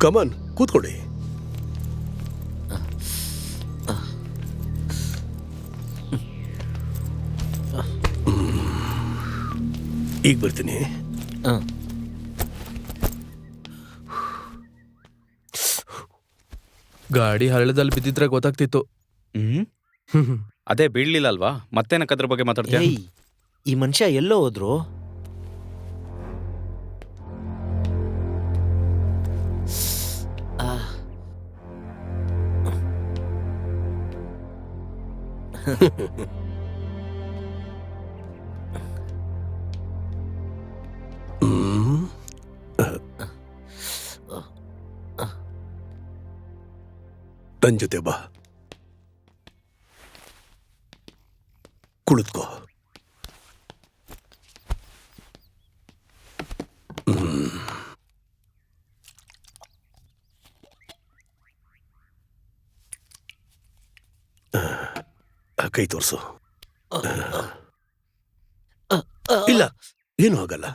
Come on ಕೂತ್ಕೊಳ್ಳಿ. ಈಗ ಬರ್ತೀನಿ. ಗಾಡಿ ಹಳ್ಳದಲ್ಲಿ ಬಿದ್ದಿದ್ರೆ ಗೊತ್ತಾಗ್ತಿತ್ತು. ಅದೇ ಬೀಳ್ಲಿಲ್ಲ ಅಲ್ವಾ? ಮತ್ತೇನಕ್ಕೆ ಅದ್ರ ಬಗ್ಗೆ ಮಾತಾಡ್ತೀಯ? ಏಯ್, ಈ ಮನುಷ್ಯ ಎಲ್ಲೋ ಹೋದ್ರು? ನನ್ ಜೊತೆ ಬಾ, ಕುಳಿತುಕೋ. ಕೈ ತೋರ್ಸು. ಇಲ್ಲ, ಏನೂ ಆಗಲ್ಲ.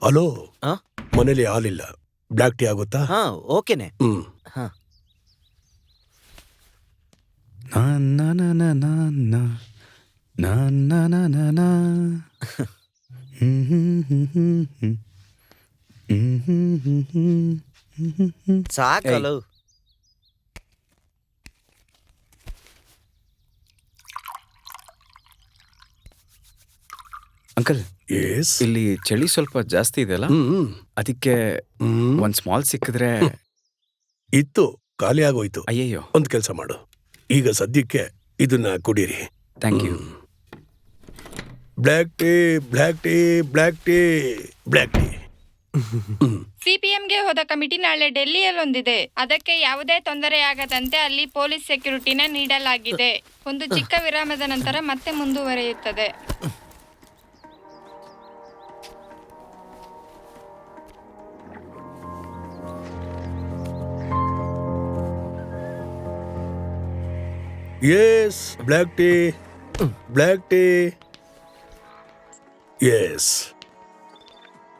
ಹಲೋ, ಮನೇಲಿ ಹಾಲಿಲ್ಲ, ಬ್ಲ್ಯಾಕ್ ಟೀ ಆಗುತ್ತಾ? ಓಕೆನೆ. ಸಾಕಲ್ಲ. Uncle, yes. ಇಲ್ಲಿ ಚಳಿ ಸ್ವಲ್ಪ ಜಾಸ್ತಿ ಇದೆಯಲ್ಲ, ಅದಕ್ಕೆ ಒಂದ್ ಸ್ಮಾಲ್ ಸಿಕ್ಕಿದ್ರೆ. ಇತ್ತು, ಖಾಲಿ ಆಗೋಯ್ತು. ಅಯ್ಯಯ್ಯೋ. ಒಂದ್ ಕೆಲಸ ಮಾಡು, ಈಗ ಸದ್ಯಕ್ಕೆ ಇದನ್ನ ಕುಡೀರಿ. Thank you. Black tea, black tea, black tea, black tea. ಸಿಪಿಎಂಗೆ ಹೋದ ಕಮಿಟಿ ನಾಳೆ ಡೆಲ್ಲಿಯಲ್ಲೊಂದಿದೆ. ಅದಕ್ಕೆ ಯಾವುದೇ ತೊಂದರೆಯಾಗದಂತೆ ಅಲ್ಲಿ ಪೊಲೀಸ್ ಸೆಕ್ಯೂರಿಟಿನ ನೀಡಲಾಗಿದೆ. ಒಂದು ಚಿಕ್ಕ ವಿರಾಮದ ನಂತರ ಮತ್ತೆ ಮುಂದುವರಿಯುತ್ತದೆ. Yes, black tea, black tea. Yes,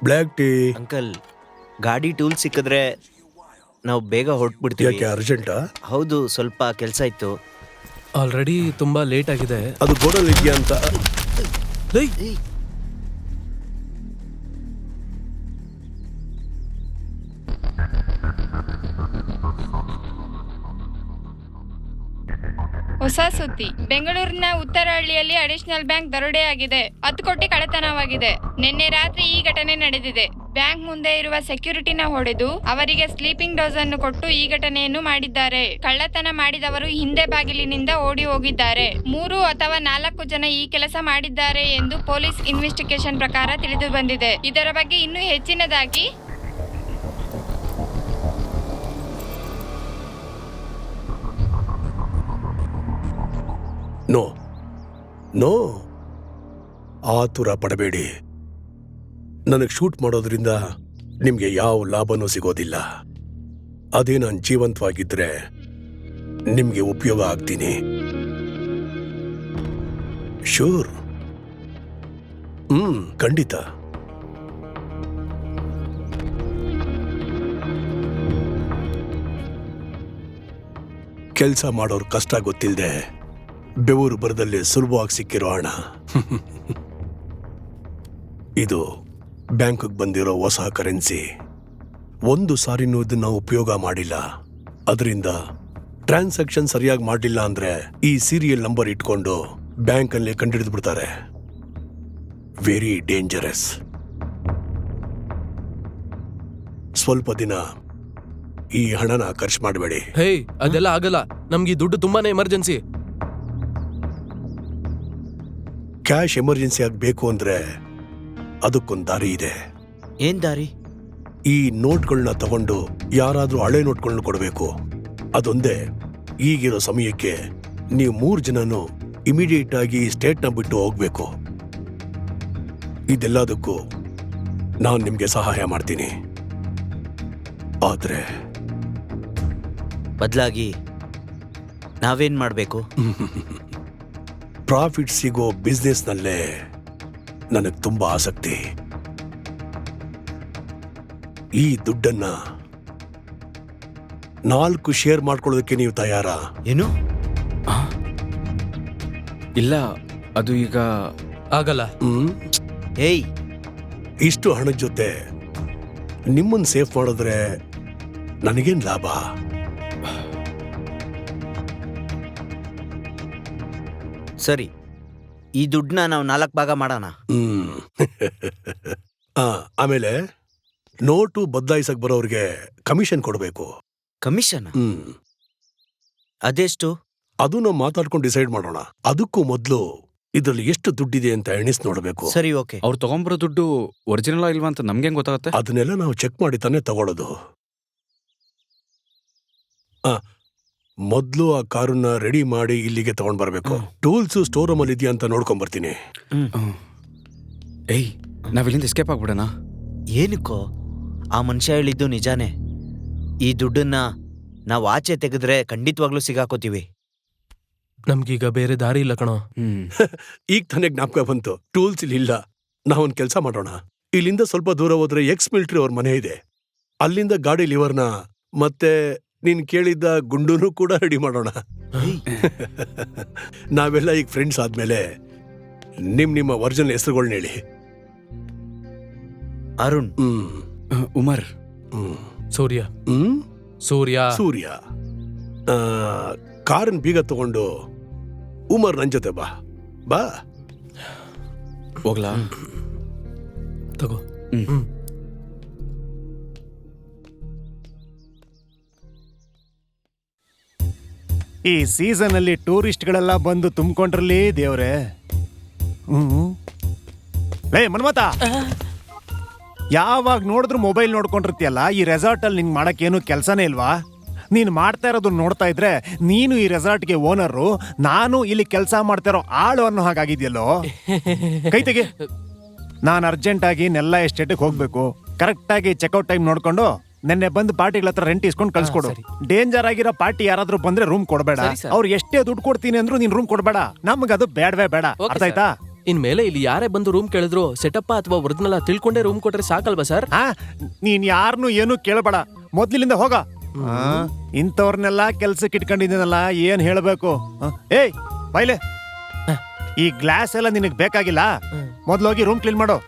black tea. Uncle, ಗಾಡಿ ಟೂಲ್ ಸಿಕ್ಕಿದ್ರೆ ನಾವು ಬೇಗ ಹೊರಟ್ಬಿಡ್ತೀವಿ. ಯಾಕೆ, ಅರ್ಜೆಂಟಾ? ಹೌದು, ಸ್ವಲ್ಪ ಕೆಲಸ ಇತ್ತು. ಆಲ್ರೆಡಿ ತುಂಬಾ ಲೇಟ್ ಆಗಿದೆ. ಅದು ಗೋಡಲ್ ಇದೆಯಾ ಅಂತ. ಹೊಸ ಸುದ್ದಿ. ಬೆಂಗಳೂರಿನ ಉತ್ತರಹಳ್ಳಿಯಲ್ಲಿ ಅಡಿಷನಲ್ ಬ್ಯಾಂಕ್ ದರೋಡೆಯಾಗಿದೆ. 10 ಕೋಟಿ ಕಳ್ಳತನವಾಗಿದೆ. ನಿನ್ನೆ ರಾತ್ರಿ ಈ ಘಟನೆ ನಡೆದಿದೆ. ಬ್ಯಾಂಕ್ ಮುಂದೆ ಇರುವ ಸೆಕ್ಯೂರಿಟಿನ ಹೊಡೆದು ಅವರಿಗೆ ಸ್ಲೀಪಿಂಗ್ ಡೋಸ್ ಅನ್ನು ಕೊಟ್ಟು ಈ ಘಟನೆಯನ್ನು ಮಾಡಿದ್ದಾರೆ. ಕಳ್ಳತನ ಮಾಡಿದವರು ಹಿಂದೆ ಬಾಗಿಲಿನಿಂದ ಓಡಿ ಹೋಗಿದ್ದಾರೆ. 3 ಅಥವಾ 4 ಜನ ಈ ಕೆಲಸ ಮಾಡಿದ್ದಾರೆ ಎಂದು ಪೊಲೀಸ್ ಇನ್ವೆಸ್ಟಿಗೇಷನ್ ಪ್ರಕಾರ ತಿಳಿದು ಬಂದಿದೆ. ಇದರ ಬಗ್ಗೆ ಇನ್ನೂ ಹೆಚ್ಚಿನದಾಗಿ ನೋ ನೋ ಆತುರ ಪಡಬೇಡಿ. ನನಗೆ ಶೂಟ್ ಮಾಡೋದ್ರಿಂದ ನಿಮ್ಗೆ ಯಾವ ಲಾಭನೂ ಸಿಗೋದಿಲ್ಲ. ಅದೇ ನಾನು ಜೀವಂತವಾಗಿದ್ರೆ ನಿಮ್ಗೆ ಉಪಯೋಗ ಆಗ್ತೀನಿ. ಶೂರ್. ಖಂಡಿತ. ಕೆಲಸ ಮಾಡೋರ್ ಕಷ್ಟ ಗೊತ್ತಿಲ್ಲದೆ ಬೆವರು ಬರದಲ್ಲಿ ಸುಲಭವಾಗಿ ಸಿಕ್ಕಿರೋ ಹಣ. ಇದು ಬ್ಯಾಂಕ್ಗೆ ಬಂದಿರೋ ಹೊಸ ಕರೆನ್ಸಿ. ಒಂದು ಸಾರಿನೂ ಇದನ್ನ ಉಪಯೋಗ ಮಾಡಿಲ್ಲ. ಅದರಿಂದ ಟ್ರಾನ್ಸಾಕ್ಷನ್ ಸರಿಯಾಗಿ ಮಾಡಲಿಲ್ಲ ಅಂದ್ರೆ ಈ ಸೀರಿಯಲ್ ನಂಬರ್ ಇಟ್ಕೊಂಡು ಬ್ಯಾಂಕಲ್ಲಿ ಕಂಡುಹಿಡಿದು ಬಿಡ್ತಾರೆ. Very dangerous. ಸ್ವಲ್ಪ ದಿನ ಈ ಹಣನ ಖರ್ಚು ಮಾಡಬೇಡಿ. ಹೇ, ಅದೆಲ್ಲ ಆಗಲ್ಲ. ನಮ್ಗೆ ಈ ದುಡ್ಡು ತುಂಬಾನೇ ಎಮರ್ಜೆನ್ಸಿ. ಕ್ಯಾಶ್ ಎಮರ್ಜೆನ್ಸಿ ಆಗಬೇಕು ಅಂದ್ರೆ ಅದಕ್ಕೊಂದು ದಾರಿ ಇದೆ. ಏನ್ ದಾರಿ? ಈ ನೋಟ್ಗಳನ್ನ ತಗೊಂಡು ಯಾರಾದ್ರೂ ಹಳೆ ನೋಟ್ಗಳನ್ನ ಕೊಡಬೇಕು. ಅದೊಂದೇ. ಈಗಿರೋ ಸಮಯಕ್ಕೆ ನೀವು 3 ಜನನು ಇಮಿಡಿಯೇಟ್ ಆಗಿ ಸ್ಟೇಟ್ನ ಬಿಟ್ಟು ಹೋಗ್ಬೇಕು. ಇದೆಲ್ಲದಕ್ಕೂ ನಾನು ನಿಮ್ಗೆ ಸಹಾಯ ಮಾಡ್ತೀನಿ. ಆದ್ರೆ ಬದಲಾಗಿ ನಾವೇನ್ ಮಾಡ್ಬೇಕು? ಪ್ರಾಫಿಟ್ ಸಿಗೋ ಬಿಸ್ನೆಸ್ನಲ್ಲೇ ನನಗೆ ತುಂಬಾ ಆಸಕ್ತಿ. ಈ ದುಡ್ಡನ್ನ 4 ಶೇರ್ ಮಾಡ್ಕೊಳ್ಳೋದಕ್ಕೆ ನೀವು ತಯಾರಾ? ಏನು? ಇಲ್ಲ, ಅದು ಈಗ ಆಗಲ್ಲ. ಏಯ್, ಇಷ್ಟು ಹಣದ ಜೊತೆ ನಿಮ್ಮನ್ನ ಸೇಫ್ ಮಾಡಿದ್ರೆ ನನಗೇನ್ ಲಾಭ? ಸರಿ, ಈ ದುಡ್ಡನ್ನ ನಾವು 4 ಭಾಗ ಮಾಡೋಣ. ಆಮೇಲೆ ನೋಟು ಬದಲಾಯಿಸಕ್ ಬರೋರ್ಗೆ ಕಮಿಷನ್ ಕೊಡಬೇಕು. ಕಮಿಷನ್? ಅದೆಷ್ಟು? ಅದು ನಾವು ಮಾತಾಡ್ಕೊಂಡು ಡಿಸೈಡ್ ಮಾಡೋಣ. ಅದಕ್ಕೂ ಮೊದಲು ಇದ್ರಲ್ಲಿ ಎಷ್ಟು ದುಡ್ಡಿದೆ ಅಂತ ಎಣಿಸ್ ನೋಡಬೇಕು. ಸರಿ, ಓಕೆ. ಅವ್ರು ತಗೊಂಬರೋ ದುಡ್ಡು ಒರಿಜಿನಲ್ ಇಲ್ವಾ ಅಂತ ನಮ್ಗೆ ಹೆಂಗ್ ಗೊತ್ತಾಗುತ್ತೆ? ಅದನ್ನೆಲ್ಲ ನಾವು ಚೆಕ್ ಮಾಡಿ ತಾನೇ ತಗೊಳ್ಳೋದು. ಮೊದ್ಲು ಆ ಕಾರನ್ನ ರೆಡಿ ಮಾಡಿ ಇಲ್ಲಿಗೆ ತಗೊಂಡ್ ಬರ್ಬೇಕು. ಟೂಲ್ಸ್ ಸ್ಟೋರ್ ರೂಮ್ ಅಲ್ಲಿ ಇದೆಯಾ ಅಂತ ನೋಡ್ಕೊಂಡ್ ಬರ್ತೀನಿ. ಏಯ್, ನಾವಿಲ್ಲಿಂದ ಎಸ್ಕೇಪ್ ಆಗ್ಬಿಡೋಣ. ಏನಕ್ಕೋ? ಆ ಮನುಷ್ಯ ಹೇಳಿದ್ದು ನಿಜಾನೇ. ಈ ದುಡ್ಡನ್ನ ನಾವು ಆಚೆ ತೆಗೆದ್ರೆ ಖಂಡಿತವಾಗ್ಲೂ ಸಿಗಾಕೋತೀವಿ. ನಮ್ಗೀಗ ಬೇರೆ ದಾರಿ ಇಲ್ಲ ಕಣೋ. ಈಗ ತಾನೇ ಜ್ಞಾಪಕ ಬಂತು, ಟೂಲ್ಸ್ ಇಲ್ಲಿ ಇಲ್ಲ. ನಾವೊಂದ್ ಕೆಲಸ ಮಾಡೋಣ. ಇಲ್ಲಿಂದ ಸ್ವಲ್ಪ ದೂರ ಹೋದ್ರೆ ಎಕ್ಸ್ ಮಿಲಿಟರಿ ಅವ್ರ ಮನೆ ಇದೆ. ಅಲ್ಲಿಂದ ಗಾಡಿ ಲಿವರ್ನ ಮತ್ತೆ ನೀನ್ ಕೇಳಿದ್ದ ಗುಂಡೂನು ಕೂಡ ರೆಡಿ ಮಾಡೋಣ. ನಾವೆಲ್ಲ ಈಗ ಫ್ರೆಂಡ್ಸ್ ಆದ್ಮೇಲೆ ನಿಮ್ಮ ಒರಿಜಿನಲ್ ಹೆಸರುಗಳನ್ನ ಹೇಳಿ. ಅರುಣ್. ಉಮರ್. ಸೂರ್ಯ. ಸೂರ್ಯ. ಸೂರ್ಯ. ಕಾರನ್ ಬೀಗ ತಗೊಂಡು ಉಮರ್ ನನ್ ಜೊತೆ ಬಾ. ಬಾ. ಹೋಗ್ಲಾ? ತಗೋ. ಈ ಸೀಸನ್ ಅಲ್ಲಿ ಟೂರಿಸ್ಟ್ಗಳೆಲ್ಲ ಬಂದು ತುಂಬಿಕೊಂಡ್ರಲ್ಲಿ ದೇವ್ರೆ. ಲೇ ಮನ್ಮತ, ಯಾವಾಗ ನೋಡಿದ್ರು ಮೊಬೈಲ್ ನೋಡ್ಕೊಂಡಿರ್ತೀಯಲ್ಲ. ಈ ರೆಸಾರ್ಟ್ ಅಲ್ಲಿ ನಿಂಗೆ ಮಾಡಕ್ಕೇನು ಕೆಲಸನೇ ಇಲ್ವಾ? ನೀನು ಮಾಡ್ತಾ ಇರೋದು ನೋಡ್ತಾ ಇದ್ರೆ ನೀನು ಈ ರೆಸಾರ್ಟ್ಗೆ ಓನರು, ನಾನು ಇಲ್ಲಿ ಕೆಲಸ ಮಾಡ್ತಾ ಇರೋ ಆಳು ಅನ್ನೋ ಹಾಗಾಗಿದ್ಯಲ್ಲೋ. ಕೈ ತೆಗಿ. ನಾನು ಅರ್ಜೆಂಟಾಗಿ ನೆಲ್ಲ ಎಸ್ಟೇಟಿಗೆ ಹೋಗ್ಬೇಕು. ಕರೆಕ್ಟಾಗಿ ಚೆಕ್ಔಟ್ ಟೈಮ್ ನೋಡ್ಕೊಂಡು ನೆನ್ನೆ ಬಂದು ಪಾರ್ಟಿಗಳ ಹತ್ರ ರೆಂಟ್ ಇಸ್ಕೊಂಡು ಕಳ್ಸ್ಕೊಡು. ಡೇಂಜರ್ ಆಗಿರೋ ಪಾರ್ಟಿ ಯಾರಾದ್ರೂ ಬಂದ್ರೆ ರೂಮ್ ಕೊಡಬೇಡ. ಅವ್ರು ಎಷ್ಟೇ ದುಡ್ಡು ಕೊಡ್ತೀನಿ ಅಂದ್ರೂ ನೀನ್ ರೂಮ್ ಕೊಡಬೇಡ. ನಮ್ಗದು ಬೇಡವೇ ಬೇಡ. ಅರ್ಥ ಆಯ್ತಾ? ಇನ್ಮೇಲೆ ಇಲ್ಲಿ ಯಾರೇ ಬಂದು ರೂಮ್ ಕೇಳಿದ್ರು ಸೆಟಪ್ ಅಥವಾ ಒರಿಜಿನಲ್ ತಿಳ್ಕೊಂಡೇ ರೂಮ್ ಕೊಟ್ರೆ ಸಾಕಲ್ವಾ ಸರ್? ನೀನ್ ಯಾರನ್ನು ಏನು ಕೇಳಬೇಡ. ಮೊದ್ಲಿನಿಂದ ಹೋಗ. ಇಂಥವ್ರನ್ನೆಲ್ಲ ಕೆಲ್ಸಕ್ಕೆ ಇಟ್ಕೊಂಡಿದ್ದೀನಲ್ಲ, ಏನ್ ಹೇಳ್ಬೇಕು? ಏಯ್ ಬೈಲೆ, ಈ ಗ್ಲಾಸ್ ಎಲ್ಲ ನಿನಗ್ ಬೇಕಾಗಿಲ್ಲ. ಮೊದ್ಲೋಗಿ ರೂಮ್ ಕ್ಲೀನ್ ಮಾಡು.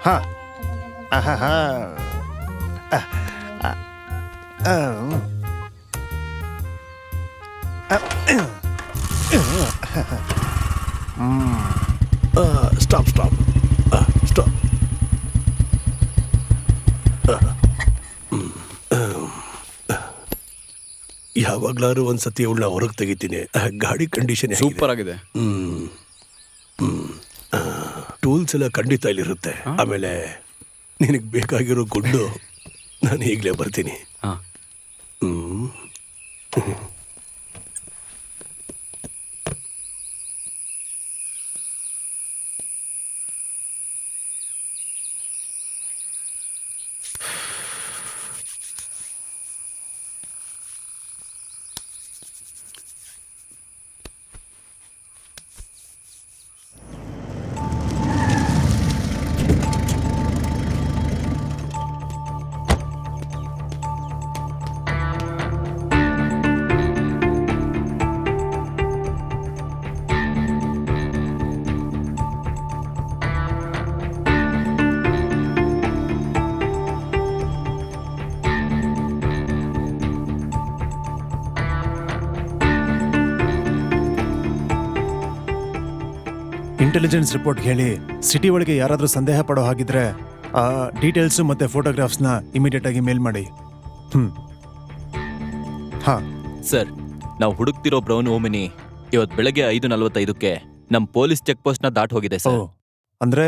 ಹಾ. Stop stop stop. ಯಾವಾಗ್ಲಾರು ಒಂದ್ಸತಿ ಅವಳನ್ನ ಹೊರಗೆ ತೆಗಿತೀನಿ. ಗಾಡಿ ಕಂಡೀಷನ್ ಸೂಪರ್ ಆಗಿದೆ. ಟೂಲ್ಸ್ ಎಲ್ಲ ಖಂಡಿತ ಇಲ್ಲಿರುತ್ತೆ. ಆಮೇಲೆ ನಿನಗೆ ಬೇಕಾಗಿರೋ ಗುಂಡು ನಾನು ಈಗಲೇ ಬರ್ತೀನಿ. ಇಂಟೆಲಿಜೆನ್ಸ್ ರಿಪೋರ್ಟ್ ಹೇಳಿ ಸಿಟಿ ಒಳಗೆ ಯಾರಾದ್ರೂ ಸಂದೇಹ ಪಡೋ ಹಾಗಿದ್ರೆ ಆ ಡೀಟೇಲ್ಸ್ ಮತ್ತೆ ಫೋಟೋಗ್ರಾಫ್ಸ್ನ ಇಮಿಡಿಯೇಟ್ ಆಗಿ ಮೇಲ್ ಮಾಡಿ. ಹಾ ಸರ್, ನಾವು ಹುಡುಕ್ತಿರೋ ಬ್ರೌನ್ ಓಮಿನಿ ಇವತ್ತು ಬೆಳಗ್ಗೆ 5:45ಕ್ಕೆ ನಮ್ಮ ಪೊಲೀಸ್ ಚೆಕ್ ಪೋಸ್ಟ್ ನ ದಾಟ್ ಹೋಗಿದೆ ಸರ್. ಅಂದ್ರೆ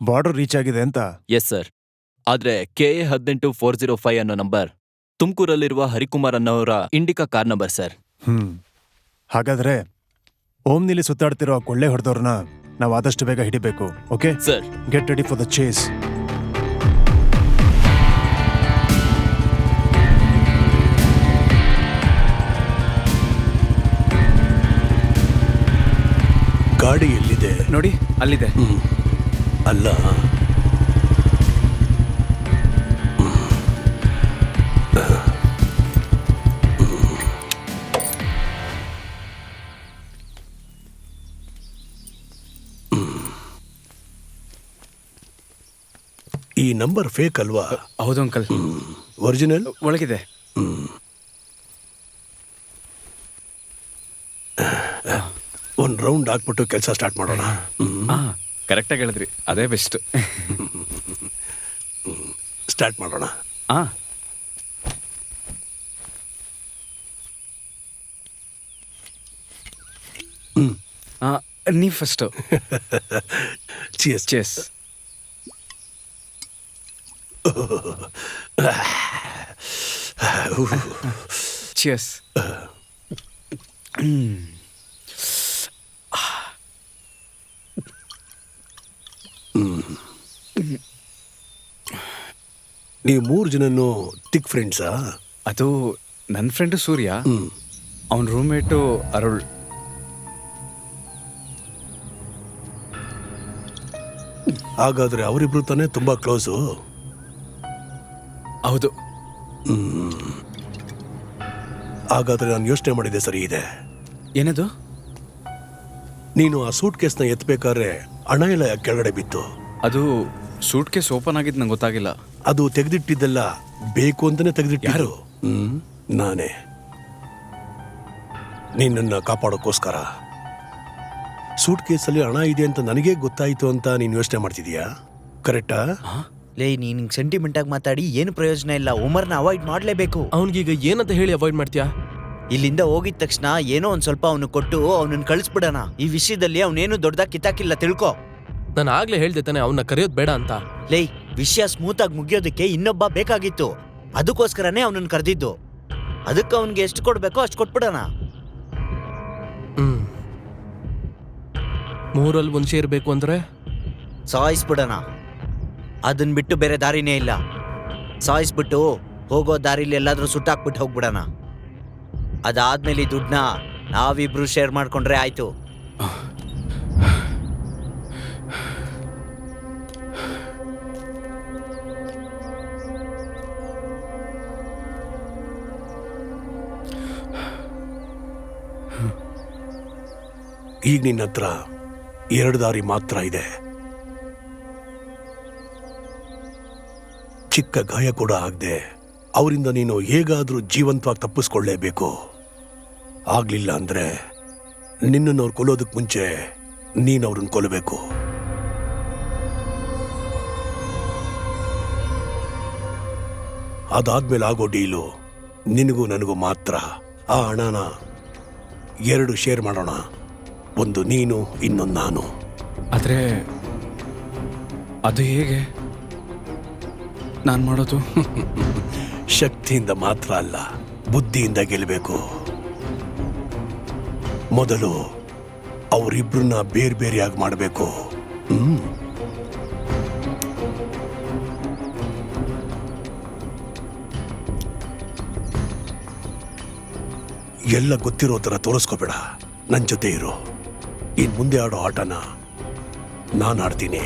ಬಾರ್ಡರ್ ರೀಚ್ ಆಗಿದೆ ಅಂತ? Yes sir. ಆದ್ರೆ KA 18405 ಅನ್ನೋ ನಂಬರ್ ತುಮಕೂರಲ್ಲಿರುವ ಹರಿಕುಮಾರ್ ಅನ್ನೋರ ಇಂಡಿಕಾ ಕಾರ್ ನಂಬರ್ ಸರ್. ಹಾಗಾದ್ರೆ ಓಮ್ನಿಲಿ ಸುತ್ತಾಡ್ತಿರೋ ಕೊಳ್ಳೆ ಹೊಡೆದವ್ರನ್ನ ನಾವು ಆದಷ್ಟು ಬೇಗ ಹಿಡಿಬೇಕು. Okay, sir. Get ready for the chase. ಗಾಡಿ ಎಲ್ಲಿದೆ? ನೋಡಿ ಅಲ್ಲಿದೆ. ಅಲ್ಲ, ಈ ನಂಬರ್ ಫೇಕ್ ಅಲ್ವಾ? ಹೌದು ಅಂಕಲ್, ಒರಿಜಿನಲ್? ಒಳಗಿದೆ. ಒಂದು ರೌಂಡ್ ಹಾಕ್ಬಿಟ್ಟು ಕೆಲಸ ಸ್ಟಾರ್ಟ್ ಮಾಡೋಣ. ಹಾ, ಕರೆಕ್ಟಾಗಿ ಹೇಳಿದ್ರಿ, ಅದೇ ಬೆಸ್ಟ್. ಸ್ಟಾರ್ಟ್ ಮಾಡೋಣ. ಹಾ, ನೀವ್ ಫಸ್ಟ್. ಚಿಯರ್ಸ್. ಚೆಸ್. ಚೆಸ್. ನೀವು 3 ಜನನು ತಿಕ್ ಫ್ರೆಂಡ್ಸಾ? ಅದು ನನ್ನ ಫ್ರೆಂಡು ಸೂರ್ಯ, ಅವನ ರೂಮ್ಮೇಟು ಅರುಳ್. ಹಾಗಾದ್ರೆ ಅವರಿಬ್ರು ತಾನೇ ತುಂಬಾ ಕ್ಲೋಸು? ಹೌದು. ಹಾಗಾದ್ರೆ ನಾನು ಯೋಚನೆ ಮಾಡಿದೆ ಸರಿ ಇದೆ. ಏನದು? ನೀನು ಆ ಸೂಟ್ ಕೇಸ್ನ ಎತ್ತಬೇಕಾದ್ರೆ ಹಣ ಎಲ್ಲ ಕೆಳಗಡೆ ಬಿತ್ತು. ಅದು ಸೂಟ್ ಕೇಸ್ ಓಪನ್ ಆಗಿದ್ದು ನಂಗೆ ಗೊತ್ತಾಗಿಲ್ಲ. ಅದು ತೆಗೆದಿಟ್ಟಿದ್ದಲ್ಲ, ಬೇಕು ಅಂತಾನೆ ತೆಗೆದಿಟ್ಟಾರು. ನಾನೇ ನಿನ್ನನ್ನ ಕಾಪಾಡೋಕ್ಕೋಸ್ಕರ. ಸೂಟ್ ಕೇಸಲ್ಲಿ ಹಣ ಇದೆ ಅಂತ ನನಗೇ ಗೊತ್ತಾಯ್ತು ಅಂತ ನೀನು ಯೋಚನೆ ಮಾಡ್ತಿದೀಯಾ? ಕರೆಕ್ಟಾ? ಲೇ, ನೀನ್ ಸೆಂಟಿಮೆಂಟ್ ಆಗಿ ಮಾತಾಡಿ ಏನು ಪ್ರಯೋಜನ ಇಲ್ಲ. ಉಮರ್ನ ಅವಾಯ್ಡ್ ಮಾಡ್ಲೇಬೇಕು. ಅವನಿಗೀಗ ಏನಂತ ಹೇಳಿ ಅವಾಯ್ಡ್ ಮಾಡ್ತೀಯಾ? ಇಲ್ಲಿಂದ ಹೋಗಿದ ತಕ್ಷಣ ಏನೋ ಒಂದ್ ಸ್ವಲ್ಪ ಅವನು ಕೊಟ್ಟು ಅವನನ್ನ ಕಳಿಸ್ಬಿಡೋಣ. ಈ ವಿಷಯದಲ್ಲಿ ಅವನೇನು ದೊಡ್ಡದಾಗಿ ಕಿತ್ತಾಕಿಲ್ಲ, ತಿಳ್ಕೊ. ನಾನು ಆಗ್ಲೇ ಹೇಳ್ದೆ ತಾನೆ ಅವನ್ನ ಕರೆಯೋದು ಬೇಡ ಅಂತ. ಲೇ, ವಿಷಯ ಸ್ಮೂತ್ ಆಗಿ ಮುಗಿಯೋದಕ್ಕೆ ಇನ್ನೊಬ್ಬ ಬೇಕಾಗಿತ್ತು. ಅದಕ್ಕೋಸ್ಕರನೇ ಅವನನ್ನ ಕರೆದಿದ್ದು. ಅದಕ್ಕೆ ಅವನ್ಗೆ ಎಷ್ಟು ಕೊಡ್ಬೇಕೋ ಅಷ್ಟು ಕೊಟ್ಬಿಡೋಣ. 3ರಲ್ಲಿ 1 ಶೇರ್ ಬೇಕು ಅಂದ್ರೆ ಸಾಯಿಸ್ಬಿಡೋಣ. ಅದನ್ನ ಬಿಟ್ಟು ಬೇರೆ ದಾರಿನೇ ಇಲ್ಲ. ಸಾಯಿಸ್ಬಿಟ್ಟು ಹೋಗೋ ದಾರಿಲಿ ಎಲ್ಲಾದ್ರೂ ಸುಟ್ಟಾಕ್ಬಿಟ್ಟು ಹೋಗ್ಬಿಡೋಣ. ಅದಾದ್ಮೇಲೆ ಈ ದುಡ್ಡನ್ನ ನಾವಿಬ್ರು ಶೇರ್ ಮಾಡ್ಕೊಂಡ್ರೆ ಆಯ್ತು. ಈಗ ನಿನ್ನ ಹತ್ರ 2 ದಾರಿ ಮಾತ್ರ ಇದೆ. ಚಿಕ್ಕ ಗಾಯ ಕೂಡ ಆಗದೆ ಅವರಿಂದ ನೀನು ಹೇಗಾದ್ರೂ ಜೀವಂತವಾಗಿ ತಪ್ಪಿಸ್ಕೊಳ್ಳೇಬೇಕು. ಆಗ್ಲಿಲ್ಲ ಅಂದ್ರೆ ನಿನ್ನನ್ನು ಅವ್ರು ಕೊಲ್ಲೋದಕ್ಕೆ ಮುಂಚೆ ನೀನು ಅವ್ರನ್ನ ಕೊಲ್ಲಬೇಕು. ಅದಾದ್ಮೇಲೆ ಆಗೋ ಡೀಲು ನಿನಗೂ ನನಗೂ ಮಾತ್ರ. ಆ ಹಣನ 2 ಶೇರ್ ಮಾಡೋಣ. ಒಂದು ನೀನು, ಇನ್ನೊಂದು ನಾನು. ಆದ್ರೆ ಅದು ಹೇಗೆ ನಾನು ಮಾಡೋದು? ಶಕ್ತಿಯಿಂದ ಮಾತ್ರ ಅಲ್ಲ, ಬುದ್ಧಿಯಿಂದ ಗೆಲ್ಲಬೇಕು. ಮೊದಲು ಅವರಿಬ್ರನ್ನ ಬೇರೆ ಬೇರೆಯಾಗಿ ಮಾಡಬೇಕು. ಎಲ್ಲ ಗೊತ್ತಿರೋ ಥರ ತೋರಿಸ್ಕೋಬೇಡ. ನನ್ನ ಜೊತೆ ಇರು. ಇನ್ ಮುಂದೆ ಆಡೋ ಆಟನ ನಾನು ಆಡ್ತೀನಿ.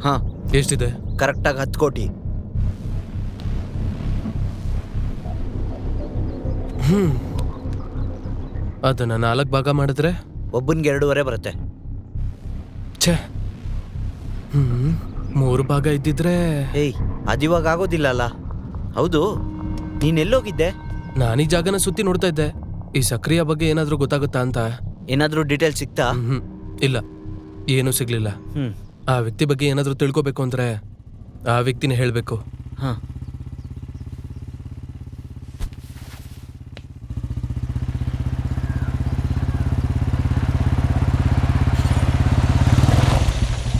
ಹಾ ಎಷ್ಟಿದೆ? ಕರೆಕ್ಟಾಗಿ 10 ಕೋಟಿ. ಅದನ್ನ 4 ಭಾಗ ಮಾಡಿದ್ರೆ ಒಬ್ಬನ್ಗೆ 2.5 ಬರುತ್ತೆ. ಛೇ 3 ಭಾಗ ಇದ್ದಿದ್ರೆ. ಏಯ್ ಅದಿವಾಗ ಆಗೋದಿಲ್ಲ ಅಲ್ಲ. ಹೌದು, ನೀನೆಲ್ಲೋಗಿದ್ದೆ? ನಾನು ಈ ಜಾಗನ ಸುತ್ತಿ ನೋಡ್ತಾ ಇದ್ದೆ. ಈ ಸಕ್ರಿಯ ಬಗ್ಗೆ ಏನಾದ್ರೂ ಗೊತ್ತಾಗುತ್ತಾ ಅಂತ. ಏನಾದ್ರೂ ಡೀಟೇಲ್ ಸಿಕ್ತಾ? ಇಲ್ಲ, ಏನೂ ಸಿಗ್ಲಿಲ್ಲ. ಹ್ಮ್ ಆ ವ್ಯಕ್ತಿ ಬಗ್ಗೆ ಏನಾದ್ರೂ ತಿಳ್ಕೊಬೇಕು ಅಂದ್ರೆ ಆ ವ್ಯಕ್ತಿನೇ ಹೇಳ್ಬೇಕು. ಹಾ